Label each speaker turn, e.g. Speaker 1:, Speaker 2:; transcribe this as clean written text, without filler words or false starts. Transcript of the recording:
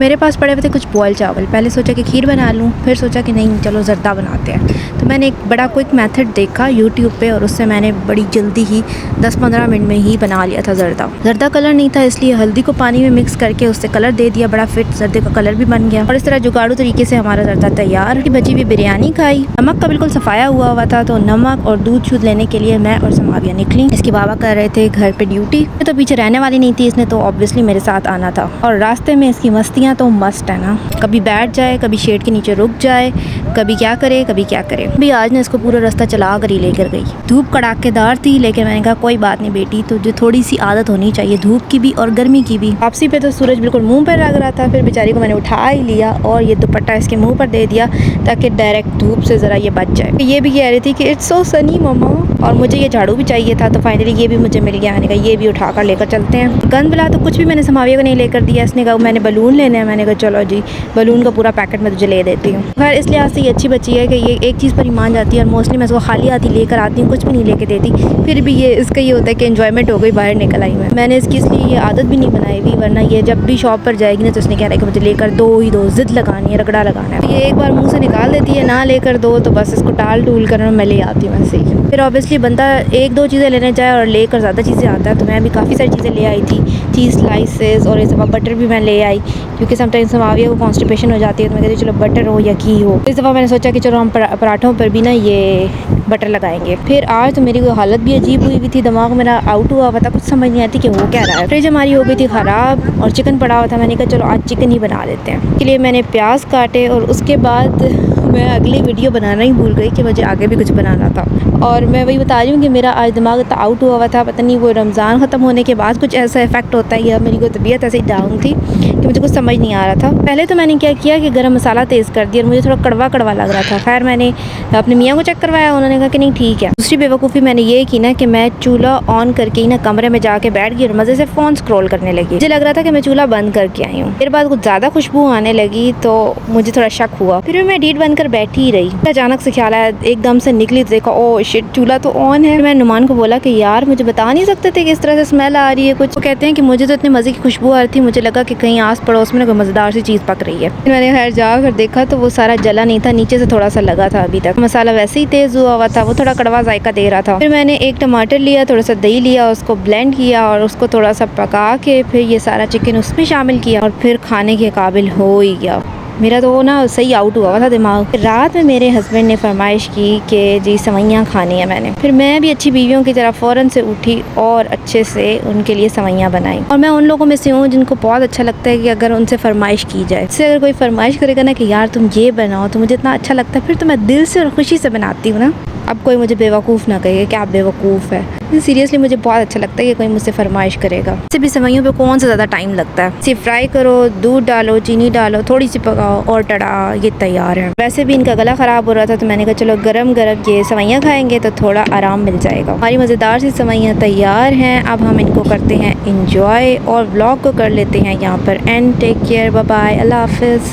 Speaker 1: मेरे पास पड़े हुए थे कुछ बॉयल चावल। पहले सोचा कि खीर बना लूँ, फिर सोचा कि नहीं चलो ज़र्दा बनाते हैं। तो मैंने एक बड़ा क्विक मेथड देखा यूट्यूब पे और उससे मैंने बड़ी जल्दी ही 10-15 मिनट में ही बना लिया था ज़र्दा। ज़र्दा कलर नहीं था, इसलिए हल्दी को पानी में मिक्स करके उससे कलर दे दिया, बड़ा फिट ज़र्दे का कलर भी बन गया। और इस तरह जुगाड़ू तरीके से हमारा ज़र्दा तैयार। बची हुई बिरयानी खाई। नमक का बिल्कुल सफाया हुआ था, तो नमक और दूध शूध लेने के लिए मैं और समाविया निकली। इसके बाबा कर रहे थे घर पे ड्यूटी। मैं तो पीछे रहने वाली नहीं थी, इसने तो ऑब्वियसली मेरे साथ आना था। और रास्ते में इसकी मस्तियाँ तो मस्त है ना, कभी बैठ जाए, कभी शेड के नीचे रुक जाए, कभी क्या करे कभी क्या करे। अभी आज ने इसको पूरा रास्ता चला कर ही लेकर गई। धूप कड़ाकेदार थी, लेकिन मैंने कहा कोई बात नहीं बेटी, तुझे थोड़ी सी आदत होनी चाहिए धूप की भी और गर्मी की भी। वापसी पे तो सूरज बिल्कुल मुंह पर लग रहा था, फिर बेचारी को मैंने उठा ही लिया और ये दुपट्टा इसके मुंह पर दे दिया ताकि डायरेक्ट धूप से ज़रा ये बच जाए। ये भी कह रही थी कि इट्स सो सनी मम्मा, और मुझे ये झाड़ू भी चाहिए था, तो फाइनली ये भी मुझे मिल गया। मैंने कहा ये भी उठा कर लेकर चलते हैं। गंद बिला तो कुछ भी मैंने समाविया को नहीं लेकर दिया। इसने कहा मैंने बलून लेने हैं। मैंने कहा चलो जी, बलून का पूरा पैकेट मैं तुझे ले देती हूँ। खैर इस लिहाज से ये अच्छी बच्ची है कि ये एक चीज़ पर ही मान जाती है, और मोस्टली मैं इसको खाली हाथ ही लेकर आती हूँ, कुछ भी नहीं लेके देती। फिर भी ये इसका ये होता है कि एंजॉयमेंट हो गई, बाहर निकल आई मैंने इसकी इसलिए ये आदत भी नहीं बनाई हुई, वरना ये जब भी शॉप पर जाएगी ना तो उसने कह रहा है कि मुझे लेकर दो ही दो, जिद लगानी है, रगड़ा लगाना है। ये एक बार मुँह से निकाल देती है ना लेकर दो, तो बस इसको टाल टूल कर मैं ले आती हूँ ऐसे ही। फिर ऑब्वियसली बंदा एक दो चीज़ें लेने जाए और लेकर ज़्यादा चीज़ें आता है, तो मैं भी काफ़ी सारी चीज़ें ले आई थी। चीज़ स्लाइसेस और इस दफ़ा बटर भी मैं ले आई, क्योंकि समटाइम्स समाविया को कॉन्स्टिपेशन हो जाती है, तो मैं कहती चलो बटर हो या घी हो। इस दफ़ा मैंने सोचा कि चलो हम पराठों पर भी ना ये बटर लगाएंगे। फिर आज तो मेरी कोई हालत भी अजीब हुई थी, दिमाग मेरा आउट हुआ था, कुछ समझ नहीं आती कि वो क्या रहा है। फ्रिज हमारी हो गई थी ख़राब और चिकन पड़ा हुआ था। मैंने कहा चलो आज चिकन ही बना लेते हैं। इसके लिए मैंने प्याज काटे और उसके बाद मैं अगली वीडियो बनाना ही भूल गई कि मुझे आगे भी कुछ बनाना था। और मैं वही बता रही हूँ कि मेरा आज दिमाग इतना आउट हुआ था, पता नहीं वो रमज़ान ख़त्म होने के बाद कुछ ऐसा इफेक्ट होता है या मेरी कोई तबीयत ऐसे ही डाउन थी कि मुझे कुछ समझ नहीं आ रहा था। पहले तो मैंने क्या किया कि गरम मसाला तेज़ कर दिया और मुझे थोड़ा कड़वा कड़वा लग रहा था। खैर मैंने अपने मियाँ को चेक करवाया, उन्होंने कहा कि नहीं ठीक है। दूसरी बेवकूफ़ी मैंने ये की ना कि मैं चूल्हा ऑन करके ही ना कमरे में जाके बैठ गई और मज़े से फ़ोन स्क्रॉल करने लगी। मुझे लग रहा था कि मैं चूल्हा बंद करके आई हूँ। फिर बाद कुछ ज़्यादा खुशबू आने लगी तो मुझे थोड़ा शक हुआ। फिर भी मैं डीट बंद कर बैठी ही रही। अचानक से ख्याल आया, एकदम से निकली तो देखा ओ शिट, चूल्हा तो ऑन है। मैं नुमान को बोला कि यार मुझे बता नहीं सकते थे कि इस तरह से स्मेल आ रही है कुछ। वो कहते हैं कि मुझे तो इतने मज़े की खुशबू आ रही थी, मुझे लगा कि कहीं आस पड़ोस में कोई मज़ेदार सी चीज़ पक रही है। फिर मैंने खैर जाकर देखा तो वो सारा जला नहीं था, नीचे से थोड़ा सा लगा था। अभी तक मसाला वैसे ही तेज़ हुआ था, वो थोड़ा कड़वा जायका दे रहा था। फिर मैंने एक टमाटर लिया, थोड़ा सा दही लिया, उसको ब्लेंड किया और उसको थोड़ा सा पका के फिर ये सारा चिकन उसमें शामिल किया और फिर खाने के काबिल हो ही गया। मेरा तो वो ना सही आउट हुआ था दिमाग। रात में मेरे हस्बैंड ने फरमाइश की कि जी सवैयाँ खानी है मैंने। फिर मैं भी अच्छी बीवियों की तरह फ़ौरन से उठी और अच्छे से उनके लिए सवैयाँ बनाई। और मैं उन लोगों में से हूँ जिनको बहुत अच्छा लगता है कि अगर उनसे फरमाइश की जाए। इससे अगर कोई फरमाइश करेगा ना कि यार तुम ये बनाओ, तो मुझे इतना अच्छा लगता है, फिर तो मैं दिल से और खुशी से बनाती हूँ ना। अब कोई मुझे बेवकूफ़ ना कहे कि आप बेवकूफ़ है। सीरियसली मुझे बहुत अच्छा लगता है कि कोई मुझसे फरमाइश करेगा। इससे भी सवैयों पे कौन सा ज़्यादा टाइम लगता है। सिर्फ फ्राई करो, दूध डालो, चीनी डालो, थोड़ी सी पकाओ और टड़ा ये तैयार है। वैसे भी इनका गला ख़राब हो रहा था, तो मैंने कहा चलो गरम गरम ये सवैयाँ खाएंगे तो थोड़ा आराम मिल जाएगा। हमारी मज़ेदार सी सवैयाँ तैयार हैं। अब हम इनको करते हैं इंजॉय और व्लॉग को कर लेते हैं यहाँ पर end. Take care, bye bye, Allah हाफिज़।